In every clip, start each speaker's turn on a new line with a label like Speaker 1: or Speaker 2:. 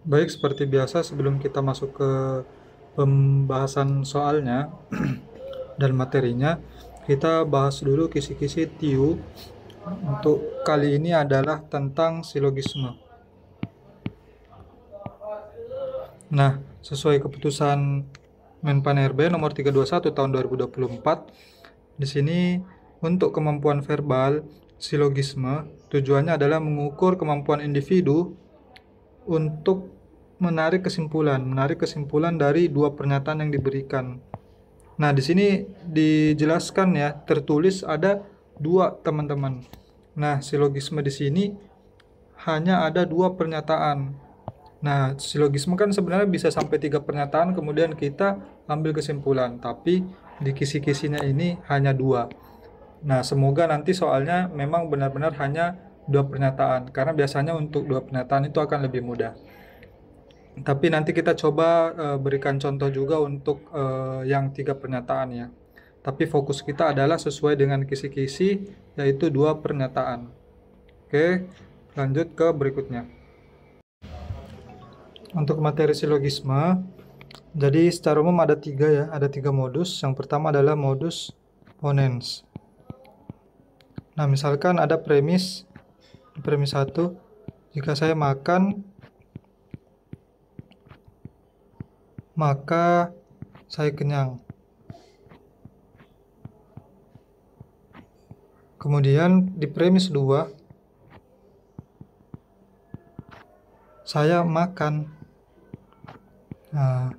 Speaker 1: Baik, seperti biasa sebelum kita masuk ke pembahasan soalnya dan materinya, kita bahas dulu kisi-kisi TIU. Untuk kali ini adalah tentang silogisme. Nah, sesuai keputusan Menpan RB nomor 321 tahun 2024, di sini untuk kemampuan verbal, silogisme tujuannya adalah mengukur kemampuan individu untuk menarik kesimpulan dari dua pernyataan yang diberikan. Nah, di sini dijelaskan ya, tertulis ada dua, teman-teman. Nah, silogisme di sini hanya ada dua pernyataan. Nah, silogisme kan sebenarnya bisa sampai tiga pernyataan, kemudian kita ambil kesimpulan. Tapi di kisi-kisinya ini hanya dua. Nah, semoga nanti soalnya memang benar-benar hanya dua pernyataan, karena biasanya untuk dua pernyataan itu akan lebih mudah. Tapi nanti kita coba berikan contoh juga untuk yang tiga pernyataan ya. Tapi fokus kita adalah sesuai dengan kisi-kisi, yaitu dua pernyataan. Oke, lanjut ke berikutnya. Untuk materi silogisme, jadi secara umum ada tiga ya, ada tiga modus. Yang pertama adalah modus ponens. Nah, misalkan ada premis satu, jika saya makan, maka saya kenyang. Kemudian di premis 2, saya makan. Nah,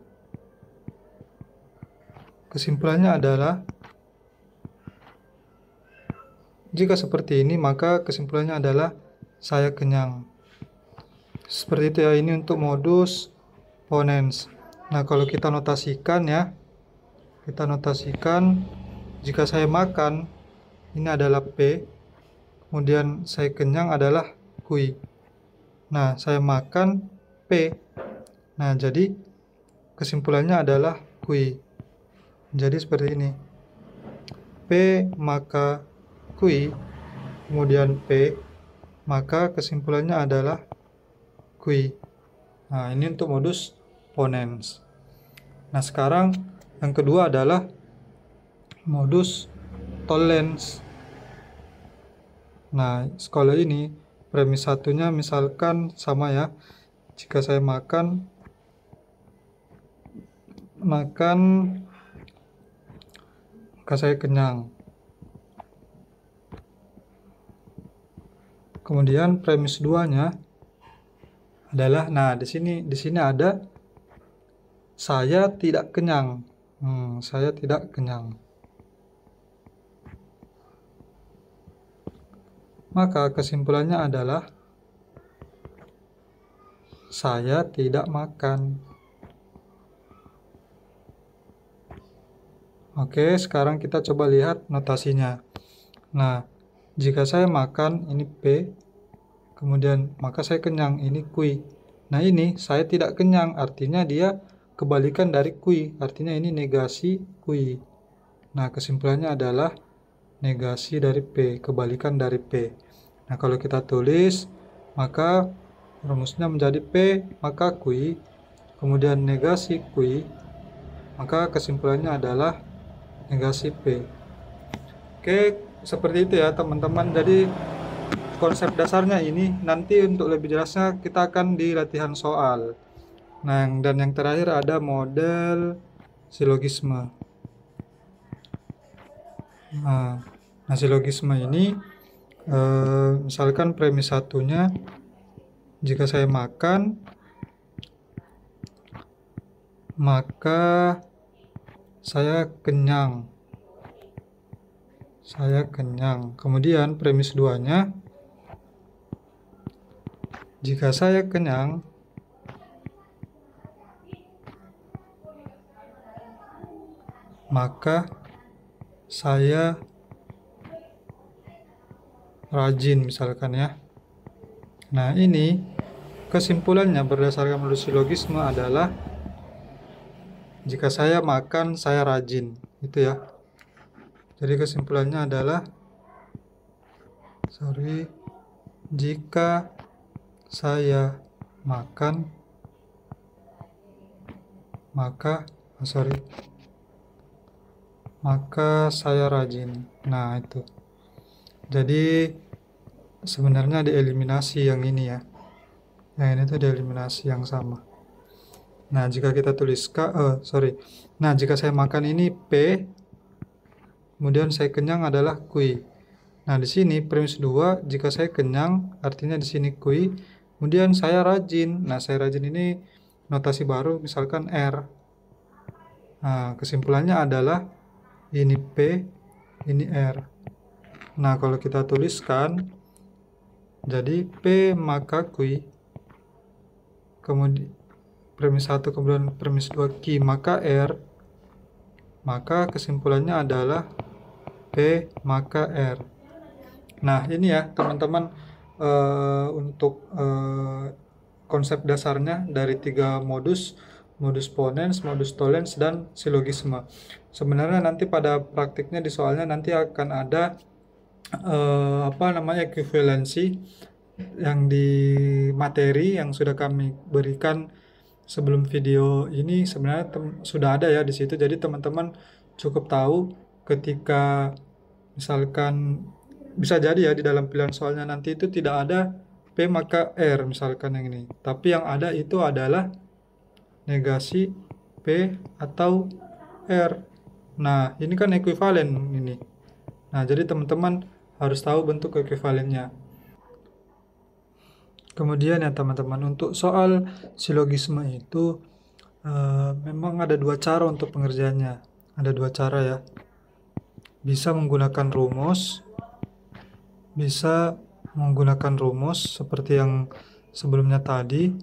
Speaker 1: kesimpulannya adalah jika seperti ini, maka kesimpulannya adalah saya kenyang. Seperti itu ya, ini untuk modus ponens. Nah, kalau kita notasikan ya, jika saya makan, ini adalah P, kemudian saya kenyang adalah kui. Nah, saya makan P. Nah, jadi kesimpulannya adalah kui. Jadi seperti ini. P maka kui, kemudian P, maka kesimpulannya adalah kui. Nah, ini untuk modus ponens. Nah, sekarang yang kedua adalah modus tollens. Nah, sekolah ini premis satunya misalkan sama ya. Jika saya makan maka saya kenyang. Kemudian premis 2-nya adalah, nah di sini ada saya tidak kenyang. Saya tidak kenyang. Maka kesimpulannya adalah saya tidak makan. Oke, sekarang kita coba lihat notasinya. Nah, jika saya makan, ini P, kemudian maka saya kenyang, ini kui. Nah, ini saya tidak kenyang, artinya dia kebalikan dari kui, artinya ini negasi kui. Nah, kesimpulannya adalah negasi dari P, kebalikan dari P. Nah, kalau kita tulis, maka rumusnya menjadi P, maka kui, kemudian negasi kui, maka kesimpulannya adalah negasi P. Oke, seperti itu ya teman-teman. Jadi konsep dasarnya ini, nanti untuk lebih jelasnya kita akan di latihan soal. Nah, dan yang terakhir ada model silogisme. Nah, silogisme ini misalkan premis satunya, jika saya makan maka saya kenyang. Saya kenyang. Kemudian premis 2-nya, jika saya kenyang maka saya rajin misalkan ya. Nah, ini kesimpulannya berdasarkan modus silogisme adalah jika saya makan saya rajin, itu ya. Jadi kesimpulannya adalah jika saya makan maka maka saya rajin. Nah, itu. Jadi sebenarnya dieliminasi yang ini ya. Yang ini tuh dieliminasi yang sama. Nah, jika kita tuliskan, Nah, jika saya makan ini P, kemudian saya kenyang adalah kui. Nah, di sini premis 2, jika saya kenyang, artinya di sini kui. Kemudian saya rajin. Nah, saya rajin ini notasi baru, misalkan R. Nah, kesimpulannya adalah ini P, ini R. Nah, kalau kita tuliskan, jadi P maka kui, kemudian premis 1 kemudian premis 2 Q maka R, maka kesimpulannya adalah P maka R. Nah, ini ya teman-teman, untuk konsep dasarnya dari 3 modus, modus ponens, modus tollens, dan silogisme. Sebenarnya nanti pada praktiknya di soalnya nanti akan ada ekuivalensi yang di materi yang sudah kami berikan sebelum video ini, sebenarnya sudah ada ya di situ. Jadi teman-teman cukup tahu ketika misalkan bisa jadi ya di dalam pilihan soalnya nanti itu tidak ada P maka R misalkan yang ini. Tapi yang ada itu adalah negasi P atau R. Nah, ini kan ekuivalen ini. Nah, jadi teman-teman harus tahu bentuk ekuivalennya. Kemudian ya teman-teman, untuk soal silogisme itu memang ada 2 cara untuk pengerjaannya. Ada 2 cara ya. Bisa menggunakan rumus, seperti yang sebelumnya tadi.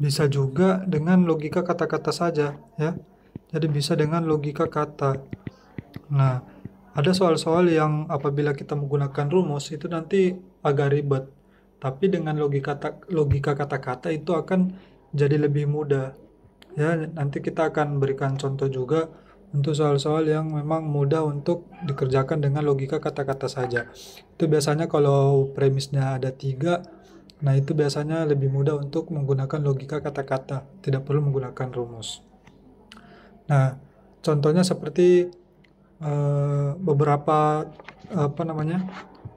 Speaker 1: Bisa juga dengan logika kata-kata saja ya. Jadi bisa dengan logika kata. Nah, ada soal-soal yang apabila kita menggunakan rumus itu nanti agak ribet. Tapi dengan logika kata-kata itu akan jadi lebih mudah. Ya, nanti kita akan berikan contoh juga untuk soal-soal yang memang mudah untuk dikerjakan dengan logika kata-kata saja. Itu biasanya kalau premisnya ada 3, nah itu biasanya lebih mudah untuk menggunakan logika kata-kata, tidak perlu menggunakan rumus. Nah, contohnya seperti beberapa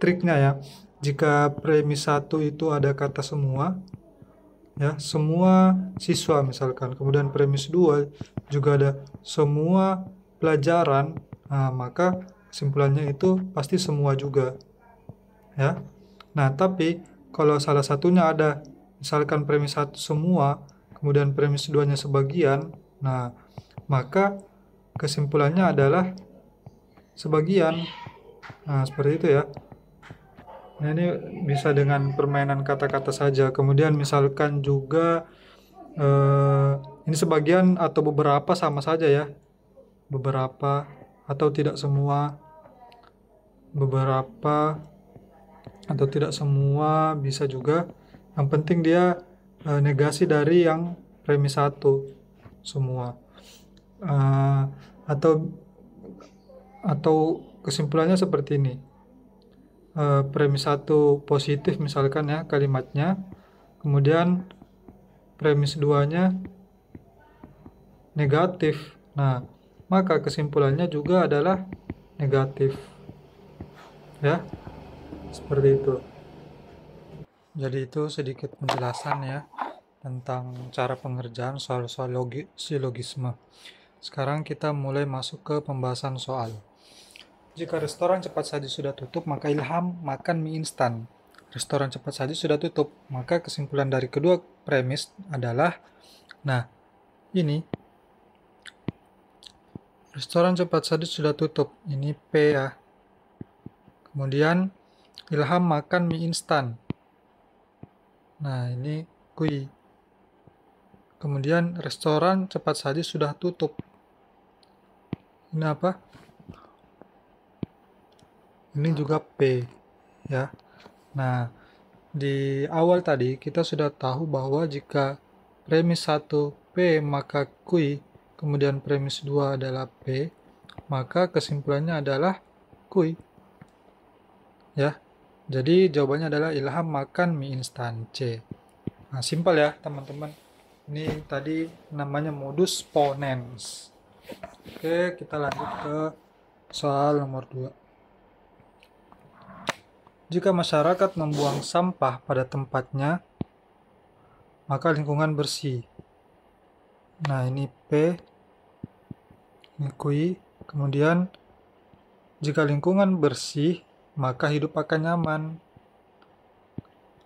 Speaker 1: triknya ya. Jika premis 1 itu ada kata semua ya, semua siswa misalkan, kemudian premis 2 juga ada semua pelajaran, nah, maka kesimpulannya itu pasti semua juga ya. Nah, tapi kalau salah satunya ada misalkan premis 1 semua, kemudian premis 2-nya sebagian, nah maka kesimpulannya adalah sebagian. Nah, seperti itu ya. Nah, ini bisa dengan permainan kata-kata saja. Kemudian misalkan juga ini sebagian atau beberapa sama saja ya. Beberapa atau tidak semua. Beberapa atau tidak semua bisa juga. Yang penting dia negasi dari yang premis 1 semua. Atau kesimpulannya seperti ini. Premis 1 positif misalkan ya kalimatnya, kemudian premis 2-nya negatif. Nah, maka kesimpulannya juga adalah negatif. Ya, seperti itu. Jadi itu sedikit penjelasan ya tentang cara pengerjaan soal-soal silogisme. Sekarang kita mulai masuk ke pembahasan soal. Jika restoran cepat saji sudah tutup, maka Ilham makan mie instan. Restoran cepat saji sudah tutup, maka kesimpulan dari kedua premis adalah, nah, ini restoran cepat saji sudah tutup, ini P ya. Kemudian Ilham makan mie instan. Nah, ini Q. Kemudian restoran cepat saji sudah tutup. Ini apa? Ini juga P ya. Nah, di awal tadi kita sudah tahu bahwa jika premis 1 P maka Q, kemudian premis 2 adalah P, maka kesimpulannya adalah Q. Ya. Jadi jawabannya adalah Ilham makan mie instan, C. Nah, simpel ya, teman-teman. Ini tadi namanya modus ponens. Oke, kita lanjut ke soal nomor 2. Jika masyarakat membuang sampah pada tempatnya, maka lingkungan bersih. Nah, ini P, ini Q. Kemudian, jika lingkungan bersih, maka hidup akan nyaman.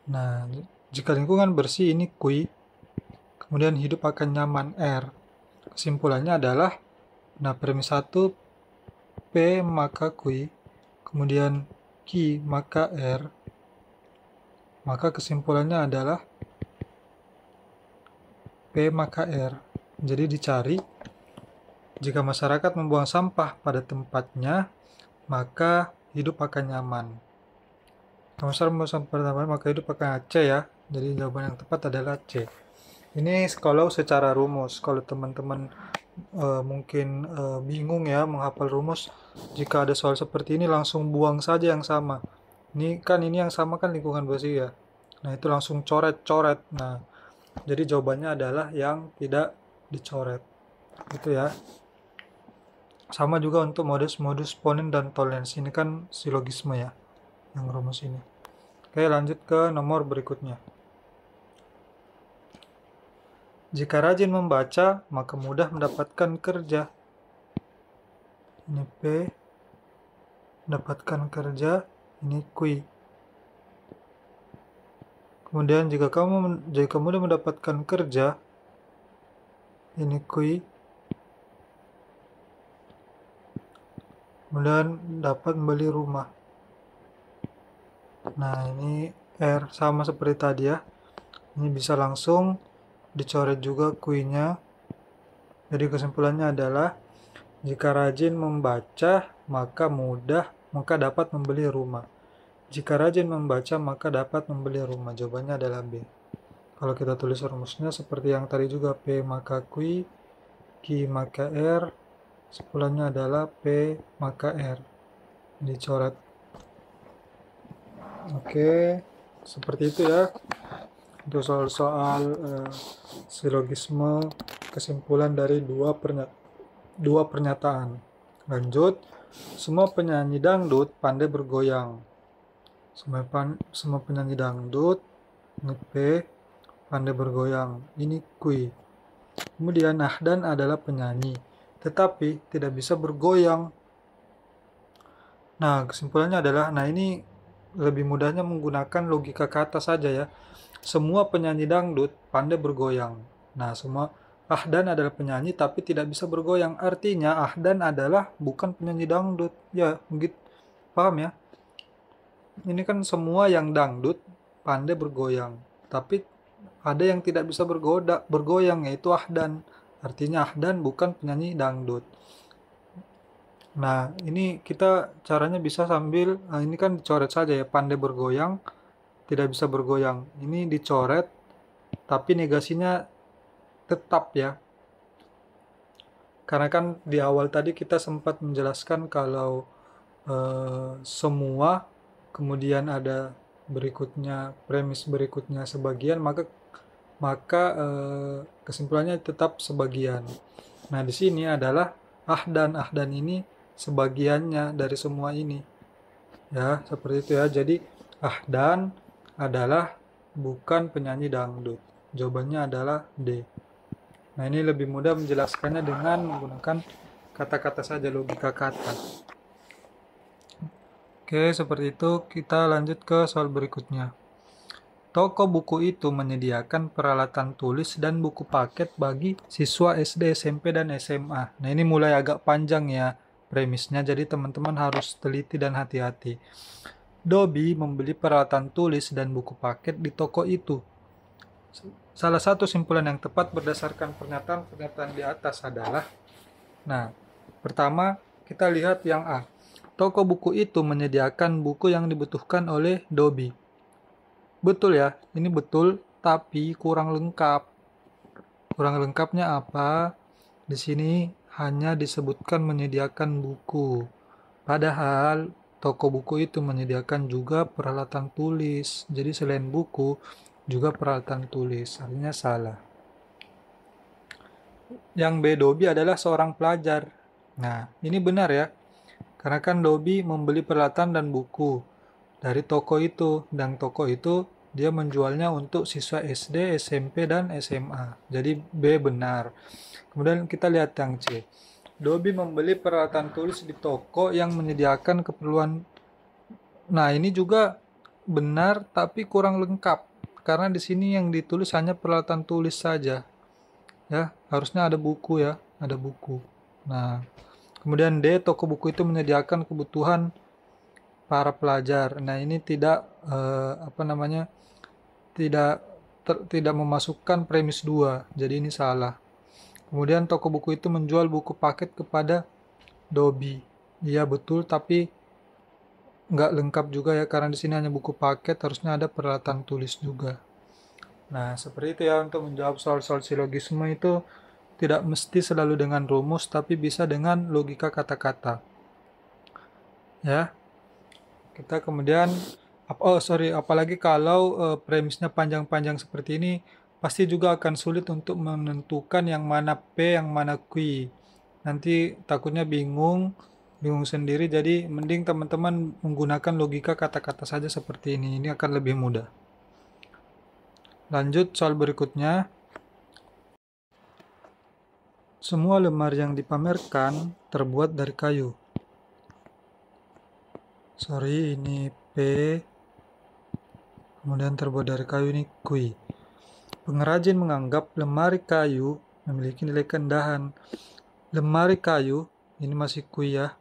Speaker 1: Nah, jika lingkungan bersih, ini Q. Kemudian hidup akan nyaman, R. Kesimpulannya adalah, nah premis 1, P maka Q, kemudian Q maka R. Maka kesimpulannya adalah P maka R. Jadi dicari, jika masyarakat membuang sampah pada tempatnya, maka hidup akan nyaman. Kalau masyarakat membuang sampah pada tempatnya, maka hidup akan C ya. Jadi jawaban yang tepat adalah C. Ini kalau secara rumus. Kalau teman-teman mungkin bingung ya menghafal rumus, jika ada soal seperti ini langsung buang saja yang sama. Ini yang sama kan lingkungan bersih ya. Nah, itu langsung coret-coret. Nah, jadi jawabannya adalah yang tidak dicoret. Gitu ya. Sama juga untuk modus ponens dan tollens. Ini kan silogisme ya, yang rumus ini. Oke, lanjut ke nomor berikutnya. Jika rajin membaca, maka mudah mendapatkan kerja. Ini P, mendapatkan kerja, ini Q. Kemudian jika mudah mendapatkan kerja, ini Q. Kemudian dapat membeli rumah. Nah, ini R sama seperti tadi ya. Ini bisa langsung dicoret juga Q-nya. Jadi kesimpulannya adalah, jika rajin membaca, maka dapat membeli rumah. Jika rajin membaca, maka dapat membeli rumah. Jawabannya adalah B. Kalau kita tulis rumusnya seperti yang tadi juga, P maka Q, Q maka R, kesimpulannya adalah P maka R. Dicoret. Oke, seperti itu ya. Untuk soal-soal silogisme, kesimpulan dari dua pernyataan. Lanjut, semua penyanyi dangdut pandai bergoyang. Semua penyanyi dangdut, ini P, pandai bergoyang. Ini Q. Kemudian Nahdan adalah penyanyi, tetapi tidak bisa bergoyang. Nah, kesimpulannya adalah, nah ini lebih mudahnya menggunakan logika kata saja ya. Semua penyanyi dangdut pandai bergoyang. Nah, Ahdan adalah penyanyi tapi tidak bisa bergoyang. Artinya Ahdan adalah bukan penyanyi dangdut. Ya, begitu. Paham ya? Ini kan semua yang dangdut pandai bergoyang. Tapi ada yang tidak bisa bergoyang, yaitu Ahdan. Artinya Ahdan bukan penyanyi dangdut. Nah, ini kita caranya bisa sambil, ini kan dicoret saja ya, pandai bergoyang, tidak bisa bergoyang. Ini dicoret, tapi negasinya tetap ya. Karena kan di awal tadi kita sempat menjelaskan kalau semua, kemudian ada premis berikutnya sebagian, maka kesimpulannya tetap sebagian. Nah, di sini adalah Ahdan ini sebagiannya dari semua ini. Ya, seperti itu ya. Jadi Ahdan adalah bukan penyanyi dangdut. Jawabannya adalah D. Nah, ini lebih mudah menjelaskannya dengan menggunakan kata-kata saja, logika kata. Oke, seperti itu. Kita lanjut ke soal berikutnya. Toko buku itu menyediakan peralatan tulis dan buku paket bagi siswa SD, SMP, dan SMA. Nah, ini mulai agak panjang ya premisnya, jadi teman-teman harus teliti dan hati-hati. Dobi membeli peralatan tulis dan buku paket di toko itu. Salah satu simpulan yang tepat berdasarkan pernyataan-pernyataan di atas adalah, nah, pertama kita lihat yang A. Toko buku itu menyediakan buku yang dibutuhkan oleh Dobi. Betul ya, ini betul, tapi kurang lengkap. Kurang lengkapnya apa? Di sini hanya disebutkan menyediakan buku. Padahal toko buku itu menyediakan juga peralatan tulis. Jadi selain buku, juga peralatan tulis. Artinya salah. yang B Dobi adalah seorang pelajar. Nah, ini benar ya. Karena kan Dobi membeli peralatan dan buku dari toko itu, dan toko itu dia menjualnya untuk siswa SD, SMP, dan SMA. Jadi B benar. Kemudian kita lihat yang C. Dobi membeli peralatan tulis di toko yang menyediakan keperluan. Nah, ini juga benar tapi kurang lengkap. Karena di sini yang ditulis hanya peralatan tulis saja. Ya, harusnya ada buku ya, ada buku. Nah, kemudian D, toko buku itu menyediakan kebutuhan para pelajar. Nah, ini tidak apa namanya? Tidak memasukkan premis 2. Jadi ini salah. Kemudian toko buku itu menjual buku paket kepada Dobi. Iya betul, tapi nggak lengkap juga ya karena di sini hanya buku paket, harusnya ada peralatan tulis juga. Nah, seperti itu ya untuk menjawab soal-soal silogisme itu tidak mesti selalu dengan rumus, tapi bisa dengan logika kata-kata. Ya, kita kemudian apalagi kalau premisnya panjang-panjang seperti ini, pasti juga akan sulit untuk menentukan yang mana P, yang mana Q. Nanti takutnya bingung sendiri, jadi mending teman-teman menggunakan logika kata-kata saja seperti ini. Ini akan lebih mudah. Lanjut soal berikutnya. Semua lemari yang dipamerkan terbuat dari kayu. Sorry, ini P, kemudian terbuat dari kayu, ini Q. Pengrajin menganggap lemari kayu memiliki nilai keindahan. Lemari kayu, ini masih Q ya,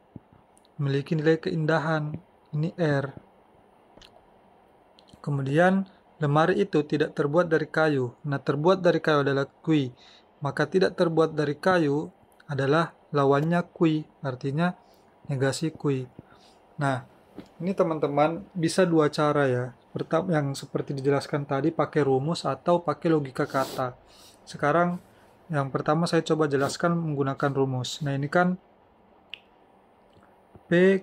Speaker 1: memiliki nilai keindahan, ini R. Kemudian lemari itu tidak terbuat dari kayu. Nah, terbuat dari kayu adalah Q. Maka tidak terbuat dari kayu adalah lawannya Q, artinya negasi Q. Nah, ini teman-teman bisa dua cara ya. Pertama yang seperti dijelaskan tadi pakai rumus atau pakai logika kata. Sekarang yang pertama saya coba jelaskan menggunakan rumus. Nah, ini kan P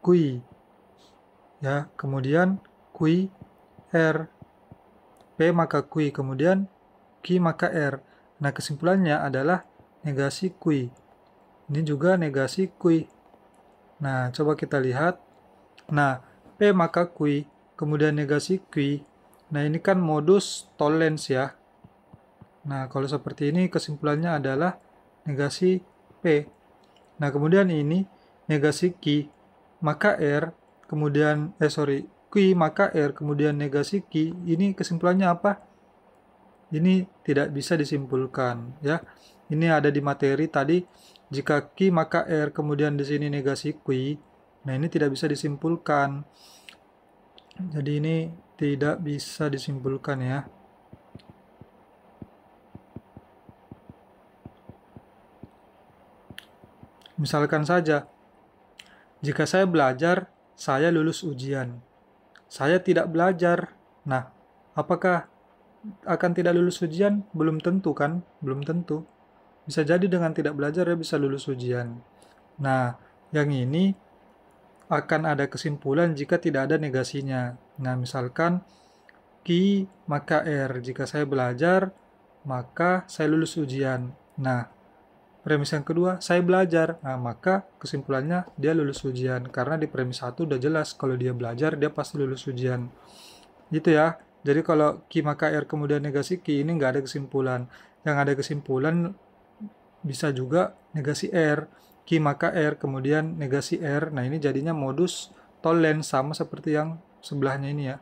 Speaker 1: Q ya, kemudian Q R, P maka Q, kemudian Q maka R. Nah, kesimpulannya adalah negasi Q. Ini juga negasi Q. Nah, coba kita lihat. Nah, P maka Q, kemudian negasi Q. Nah, ini kan modus tollens ya. Nah, kalau seperti ini kesimpulannya adalah negasi P. Nah, kemudian ini negasi Q, maka R, kemudian Q maka R, kemudian negasi Q. Ini kesimpulannya apa? Ini tidak bisa disimpulkan ya. Ini ada di materi tadi. Jika Q maka R, kemudian di sini negasi Q. Nah, ini tidak bisa disimpulkan. Jadi ini tidak bisa disimpulkan ya. Misalkan saja, jika saya belajar, saya lulus ujian. Saya tidak belajar. Nah, apakah akan tidak lulus ujian? Belum tentu kan? Belum tentu. Bisa jadi dengan tidak belajar ya bisa lulus ujian. Nah, yang ini akan ada kesimpulan jika tidak ada negasinya. Nah, misalkan Q maka R. Jika saya belajar, maka saya lulus ujian. Nah, premis yang kedua, saya belajar. Nah, maka kesimpulannya dia lulus ujian. Karena di premis 1 udah jelas kalau dia belajar, dia pasti lulus ujian. Gitu ya. Jadi kalau Q maka R kemudian negasi Q, ini nggak ada kesimpulan. Yang ada kesimpulan bisa juga negasi R. Q maka R kemudian negasi R. Nah, ini jadinya modus tollens sama seperti yang sebelahnya ini ya.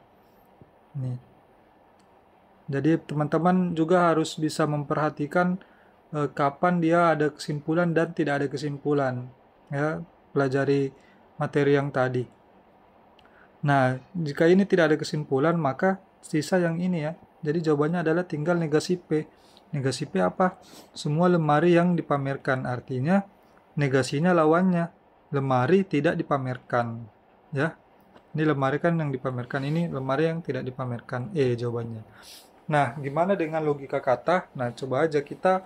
Speaker 1: Nih. Jadi teman-teman juga harus bisa memperhatikan kapan dia ada kesimpulan dan tidak ada kesimpulan. Ya, pelajari materi yang tadi. Nah, jika ini tidak ada kesimpulan, maka sisa yang ini ya. Jadi jawabannya adalah tinggal negasi P. Negasi P apa? Semua lemari yang dipamerkan. Artinya negasinya lawannya. Lemari tidak dipamerkan. Ya. Ini lemari kan yang dipamerkan. Ini lemari yang tidak dipamerkan. Jawabannya. Nah, gimana dengan logika kata? Nah, coba aja kita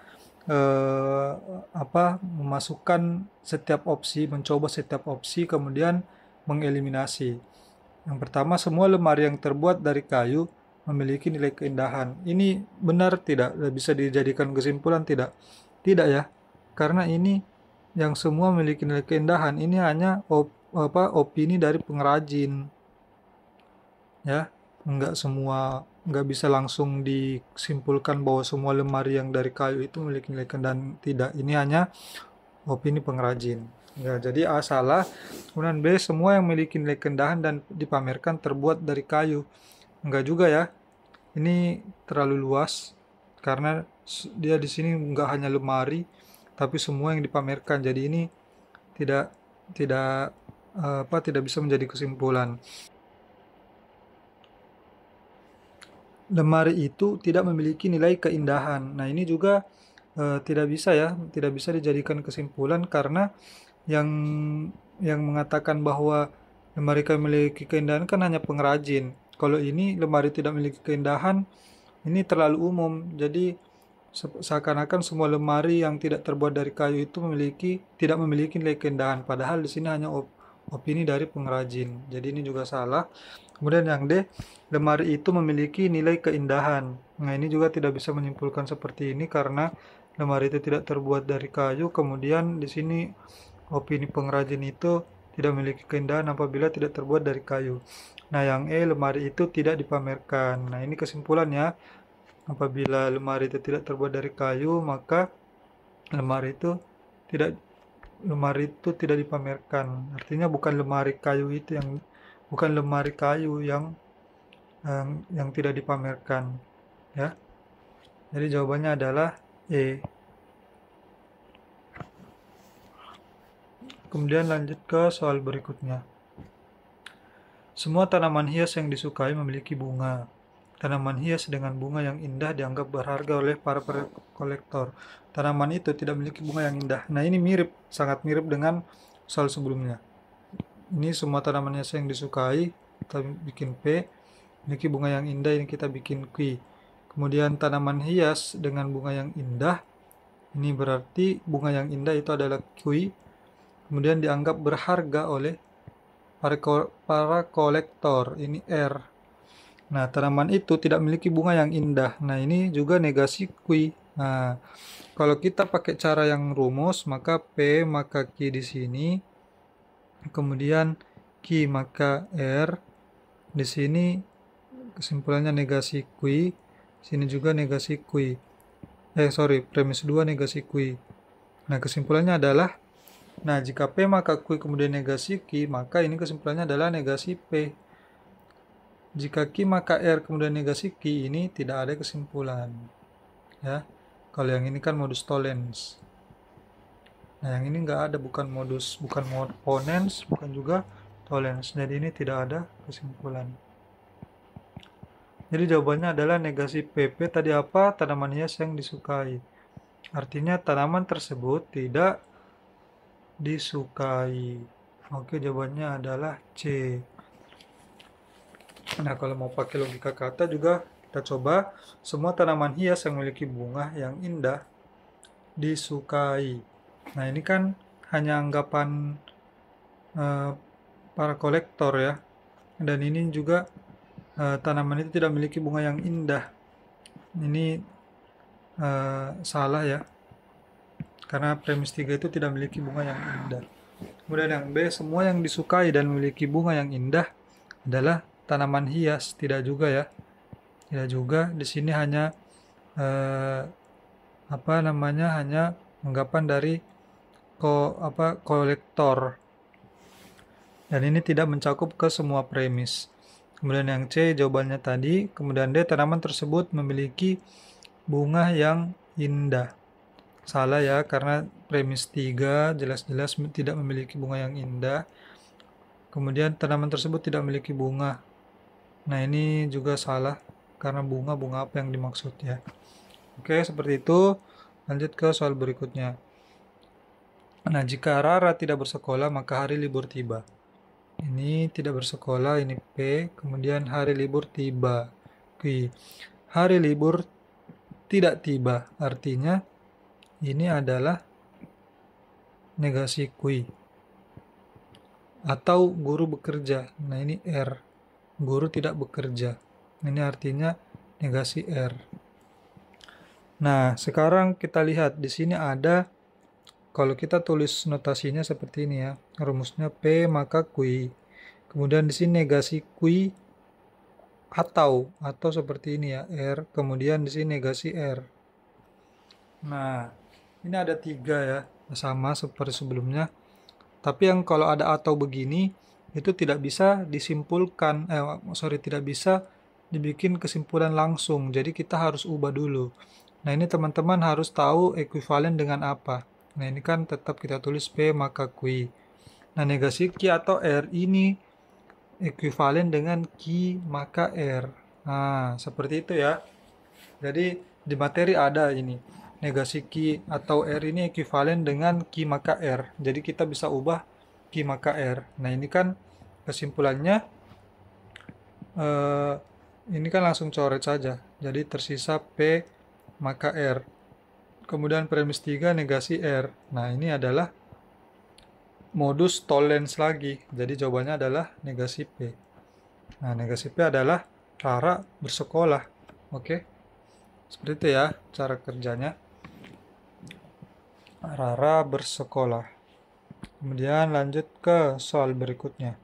Speaker 1: memasukkan setiap opsi, mencoba setiap opsi, kemudian mengeliminasi. Yang pertama, semua lemari yang terbuat dari kayu memiliki nilai keindahan. Ini benar tidak? Bisa dijadikan kesimpulan tidak? Tidak ya. Karena ini yang semua memiliki nilai keindahan ini hanya opini dari pengrajin. Ya, nggak bisa langsung disimpulkan bahwa semua lemari yang dari kayu itu memiliki nilai keindahan. Tidak, ini hanya opini pengrajin. Ya, jadi A salah, kemudian B semua yang memiliki nilai keindahan dan dipamerkan terbuat dari kayu. Enggak juga ya. Ini terlalu luas karena dia di sini enggak hanya lemari tapi semua yang dipamerkan. Jadi ini tidak tidak tidak bisa menjadi kesimpulan. Lemari itu tidak memiliki nilai keindahan. Nah, ini juga tidak bisa ya, tidak bisa dijadikan kesimpulan karena yang mengatakan bahwa lemari memiliki keindahan kan hanya pengrajin. Kalau ini lemari tidak memiliki keindahan, ini terlalu umum. Jadi seakan-akan semua lemari yang tidak terbuat dari kayu itu tidak memiliki nilai keindahan. Padahal di sini hanya opini dari pengrajin. Jadi ini juga salah. Kemudian yang D, lemari itu memiliki nilai keindahan. Nah, ini juga tidak bisa menyimpulkan seperti ini karena lemari itu tidak terbuat dari kayu. Kemudian di sini opini pengrajin itu tidak memiliki keindahan apabila tidak terbuat dari kayu. Nah, yang E, lemari itu tidak dipamerkan. Nah, ini kesimpulannya. Apabila lemari itu tidak terbuat dari kayu, maka lemari itu tidak dipamerkan. Artinya bukan lemari kayu yang tidak dipamerkan, ya. Jadi jawabannya adalah E. Kemudian lanjut ke soal berikutnya. Semua tanaman hias yang disukai memiliki bunga. Tanaman hias dengan bunga yang indah dianggap berharga oleh para kolektor. Tanaman itu tidak memiliki bunga yang indah. Nah, ini sangat mirip dengan soal sebelumnya. Ini semua tanaman hias yang disukai, kita bikin P. Memiliki bunga yang indah, ini kita bikin Q. Kemudian tanaman hias dengan bunga yang indah, ini berarti bunga yang indah itu adalah Q. Kemudian dianggap berharga oleh para kolektor, ini R. Nah, tanaman itu tidak memiliki bunga yang indah. Nah, ini juga negasi Q. Nah, kalau kita pakai cara yang rumus, maka P maka Q di sini. Kemudian Q maka R. Di sini kesimpulannya negasi Q. Sini juga negasi Q. Premis 2 negasi Q. Nah, kesimpulannya adalah, nah, jika P maka Q kemudian negasi Q, maka ini kesimpulannya adalah negasi P. Jika Q maka R kemudian negasi Q, ini tidak ada kesimpulan. Ya. Kalau yang ini kan modus tollens. Nah, yang ini nggak ada, bukan ponens, bukan juga tollens. Jadi ini tidak ada kesimpulan. Jadi jawabannya adalah negasi PP tadi apa? Tanaman hias yang disukai. Artinya tanaman tersebut tidak disukai. Oke, jawabannya adalah C. Nah, kalau mau pakai logika kata juga kita coba. Semua tanaman hias yang memiliki bunga yang indah disukai. Nah, ini kan hanya anggapan para kolektor ya. Dan ini juga tanaman itu tidak memiliki bunga yang indah. Ini salah ya. Karena premis 3 itu tidak memiliki bunga yang indah. Kemudian yang B, semua yang disukai dan memiliki bunga yang indah adalah tanaman hias. Tidak juga ya. Tidak juga. Di sini hanya hanya anggapan dari kolektor. Dan ini tidak mencakup ke semua premis. Kemudian yang C, jawabannya tadi. Kemudian D, tanaman tersebut memiliki bunga yang indah. Salah ya, karena premis 3 jelas-jelas tidak memiliki bunga yang indah. Kemudian tanaman tersebut tidak memiliki bunga. Nah, ini juga salah, karena bunga apa yang dimaksud ya. Oke, seperti itu. Lanjut ke soal berikutnya. Nah, jika Rara tidak bersekolah, maka hari libur tiba. Ini tidak bersekolah, ini P. Kemudian hari libur tiba, Q. Hari libur tidak tiba, artinya ini adalah negasi Q. Atau guru bekerja. Nah, ini R. Guru tidak bekerja. Ini artinya negasi R. Nah, sekarang kita lihat di sini ada, kalau kita tulis notasinya seperti ini ya. Rumusnya P maka Q. Kemudian di sini negasi Q atau seperti ini ya, R. Kemudian di sini negasi R. Nah, ini ada 3 ya, sama seperti sebelumnya. Tapi yang kalau ada atau begini, itu tidak bisa disimpulkan, tidak bisa dibikin kesimpulan langsung. Jadi kita harus ubah dulu. Nah, ini teman-teman harus tahu ekuivalen dengan apa. Nah, ini kan tetap kita tulis P maka Q. Nah, negasi Q atau R ini ekuivalen dengan Q maka R. Nah, seperti itu ya. Jadi di materi ada ini. Negasi Q atau R ini ekuivalen dengan Q maka R. Jadi kita bisa ubah Q maka R. Nah, ini kan kesimpulannya, ini kan langsung coret saja. Jadi tersisa P maka R. Kemudian premis 3 negasi R. Nah, ini adalah modus tollens lagi. Jadi jawabannya adalah negasi P. Nah, negasi P adalah Rara bersekolah. Oke. Seperti itu ya cara kerjanya. Rara bersekolah. Kemudian lanjut ke soal berikutnya.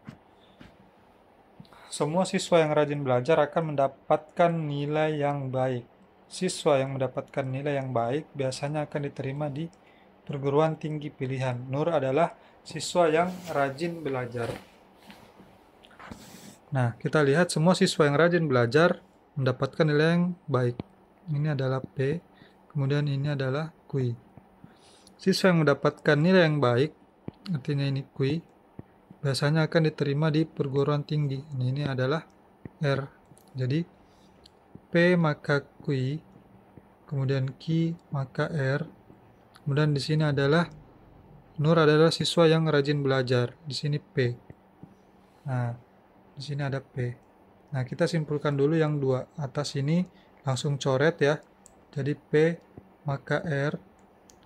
Speaker 1: Semua siswa yang rajin belajar akan mendapatkan nilai yang baik. Siswa yang mendapatkan nilai yang baik biasanya akan diterima di perguruan tinggi pilihan. Nur adalah siswa yang rajin belajar. Nah, kita lihat semua siswa yang rajin belajar mendapatkan nilai yang baik. Ini adalah P, kemudian ini adalah Q. Siswa yang mendapatkan nilai yang baik, artinya ini Q, biasanya akan diterima di perguruan tinggi. Ini adalah R. Jadi P maka Q, kemudian Q maka R. Kemudian di sini adalah Nur adalah siswa yang rajin belajar. Di sini P. Nah, di sini ada P. Nah, kita simpulkan dulu yang 2 atas ini, langsung coret ya. Jadi P maka R,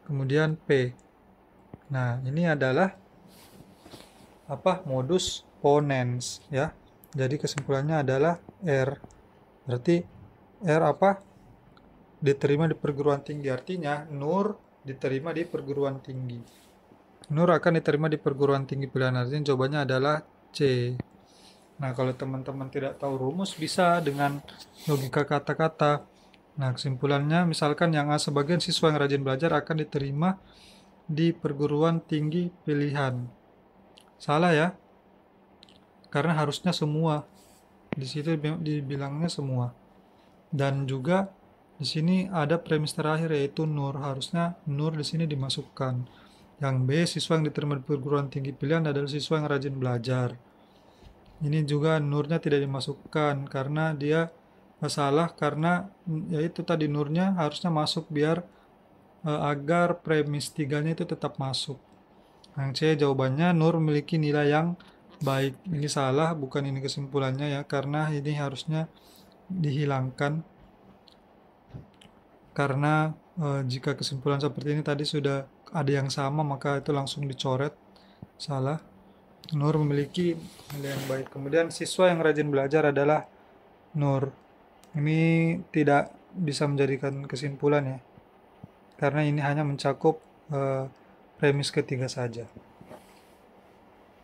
Speaker 1: kemudian P. Nah, ini adalah modus ponens ya. Jadi kesimpulannya adalah R. Berarti R diterima di perguruan tinggi, artinya Nur diterima di perguruan tinggi. Nur akan diterima di perguruan tinggi pilihan, artinya jawabannya adalah C. Nah, kalau teman-teman tidak tahu rumus, bisa dengan logika kata-kata. Nah, kesimpulannya misalkan yang A, sebagian siswa yang rajin belajar akan diterima di perguruan tinggi pilihan. Salah ya, karena harusnya semua. Di situ dibilangnya semua. Dan juga di sini ada premis terakhir yaitu Nur. Harusnya Nur di sini dimasukkan. Yang B, siswa yang diterima di perguruan tinggi pilihan adalah siswa yang rajin belajar. Ini juga Nurnya tidak dimasukkan karena dia salah, karena yaitu tadi Nurnya harusnya masuk biar agar premis 3-nya itu tetap masuk. Yang C, jawabannya Nur memiliki nilai yang baik. Ini salah, bukan ini kesimpulannya ya, karena ini harusnya dihilangkan. Karena jika kesimpulan seperti ini tadi sudah ada yang sama, maka itu langsung dicoret. Salah. Nur memiliki nilai yang baik. Kemudian siswa yang rajin belajar adalah Nur. Ini tidak bisa menjadikan kesimpulan ya, karena ini hanya mencakup premis ketiga saja.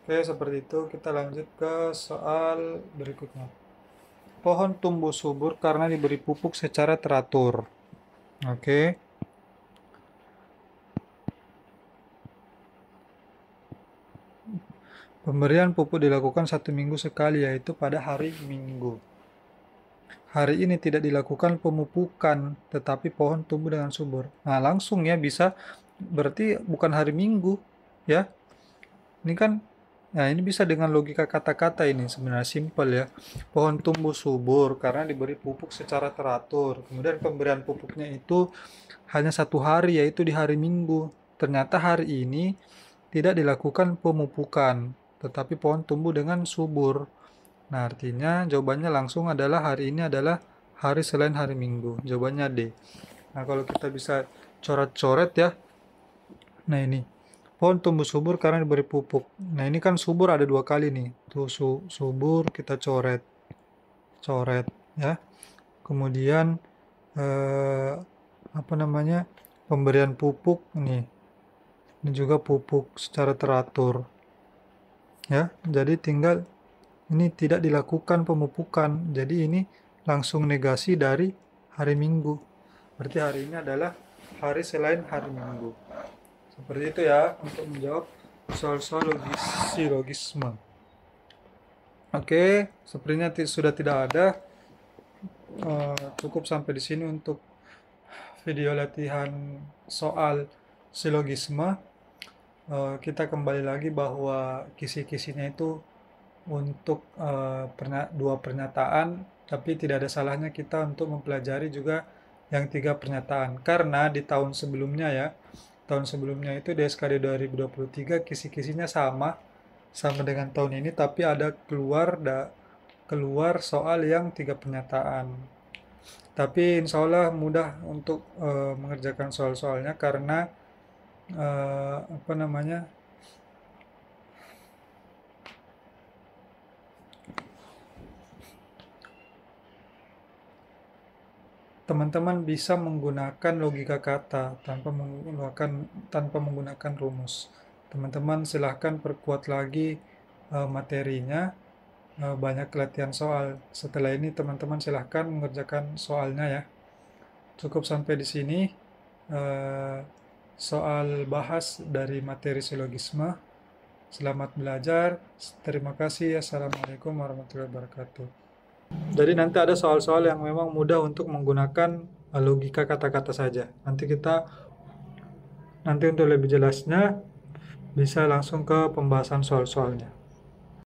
Speaker 1: Oke, seperti itu. Kita lanjut ke soal berikutnya. Pohon tumbuh subur karena diberi pupuk secara teratur. Oke. Pemberian pupuk dilakukan 1 minggu sekali, yaitu pada hari Minggu. Hari ini tidak dilakukan pemupukan, tetapi pohon tumbuh dengan subur. Nah, langsung ya bisa, berarti bukan hari Minggu ya. Ini kan, nah ini bisa dengan logika kata-kata, ini sebenarnya simpel ya. Pohon tumbuh subur karena diberi pupuk secara teratur. Kemudian pemberian pupuknya itu hanya 1 hari, yaitu di hari Minggu. Ternyata hari ini tidak dilakukan pemupukan, tetapi pohon tumbuh dengan subur. Nah, artinya jawabannya langsung adalah hari ini adalah hari selain hari Minggu. Jawabannya D. Nah, kalau kita bisa coret-coret ya. Nah, ini pohon tumbuh subur karena diberi pupuk. Nah, ini kan subur ada 2 kali nih. Tuh subur kita coret. Coret. ya. Kemudian pemberian pupuk nih. Ini juga pupuk secara teratur, ya. Jadi tinggal ini tidak dilakukan pemupukan. Jadi ini langsung negasi dari hari Minggu. Berarti hari ini adalah hari selain hari Minggu. Seperti itu ya untuk menjawab soal-soal silogisme. Oke, sepertinya sudah tidak ada. Cukup sampai di sini untuk video latihan soal silogisme. Kita kembali lagi bahwa kisi-kisinya itu untuk dua pernyataan, tapi tidak ada salahnya kita untuk mempelajari juga yang 3 pernyataan. Karena di tahun sebelumnya ya, tahun sebelumnya itu di SKD 2023 kisi-kisinya sama dengan tahun ini, tapi ada keluar soal yang 3 pernyataan. Tapi insya Allah mudah untuk mengerjakan soal-soalnya karena teman-teman bisa menggunakan logika kata tanpa menggunakan rumus. Teman-teman silahkan perkuat lagi materinya, banyak latihan soal. Setelah ini teman-teman silahkan mengerjakan soalnya ya. Cukup sampai di sini soal bahas dari materi silogisme. Selamat belajar. Terima kasih. Assalamualaikum warahmatullahi wabarakatuh. Jadi nanti ada soal-soal yang memang mudah untuk menggunakan logika kata-kata saja. Nanti untuk lebih jelasnya bisa langsung ke pembahasan soal-soalnya.